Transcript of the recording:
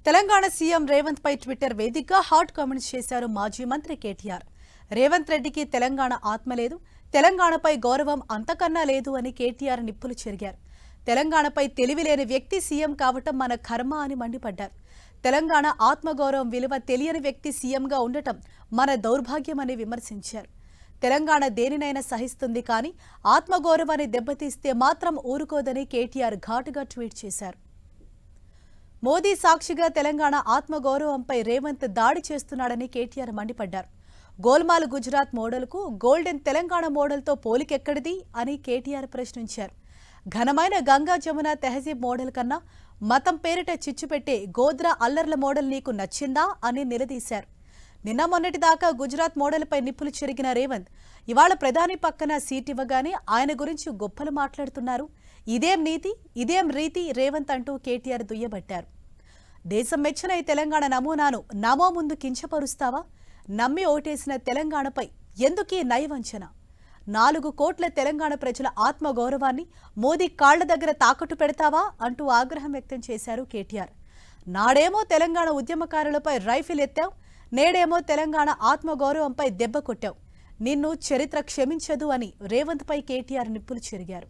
Telangana CM Revanth పై Twitter వేదికగా hot comments చేశారు మాజీ మంత్రి కేటీఆర్. రేవంత్ రెడ్డికి తెలంగాణ ఆత్మ లేదు, తెలంగాణపై గౌరవం అంతకన్నా లేదు అని కేటీఆర్ నిప్పులు చెరిగారు. తెలంగాణపై తెలివిలేని వ్యక్తి సీఎం కావటం మన కర్మ అని మండిపడ్డారు. తెలంగాణ ఆత్మగౌరవం విలువ తెలియని వ్యక్తి సీఎంగా ఉండటం మన దౌర్భాగ్యమని విమర్శించారు. తెలంగాణ దేనినైనా సహిస్తుంది, కానీ ఆత్మగౌరవాన్ని దెబ్బతీస్తే మాత్రం ఊరుకోదని కేటీఆర్ ఘాటుగా ట్వీట్ చేశారు. మోదీ సాక్షిగా తెలంగాణ ఆత్మగౌరవంపై రేవంత్ దాడి చేస్తున్నాడని కేటీఆర్ మండిపడ్డారు. గోల్మాల్ గుజరాత్ మోడల్కు గోల్డెన్ తెలంగాణ మోడల్తో పోలికెక్కడిది అని కేటీఆర్ ప్రశ్నించారు. ఘనమైన గంగా జమున తెహజీబ్ మోడల్ కన్నా మతం పేరిట చిచ్చుపెట్టే గోద్రా అల్లర్ల మోడల్ నీకు నచ్చిందా అని నిలదీశారు. నిన్న మొన్నటిదాకా గుజరాత్ మోడల్పై నిప్పులు చెరిగిన రేవంత్ ఇవాళ ప్రధాని పక్కన సీట్ ఇవ్వగానే ఆయన గురించి గొప్పలు మాట్లాడుతున్నారు. ఇదేం నీతి, ఇదేం రీతి రేవంత్ అంటూ కేటీఆర్ దుయ్యబట్టారు. దేశం మెచ్చిన ఈ తెలంగాణ నమూనాను నమో ముందు కించపరుస్తావా? నమ్మి ఓటేసిన తెలంగాణపై ఎందుకీ నయవంచన? 4 కోట్ల తెలంగాణ ప్రజల ఆత్మగౌరవాన్ని మోదీ కాళ్ల దగ్గర తాకట్టు పెడతావా అంటూ ఆగ్రహం వ్యక్తం చేశారు కేటీఆర్. నాడేమో తెలంగాణ ఉద్యమకారులపై రైఫిల్ ఎత్తావు, నేడేమో తెలంగాణ ఆత్మగౌరవంపై దెబ్బ కొట్టావు. నిన్ను చరిత్ర క్షమించదు అని రేవంత్ పై కేటీఆర్ నిప్పులు చెరిగారు.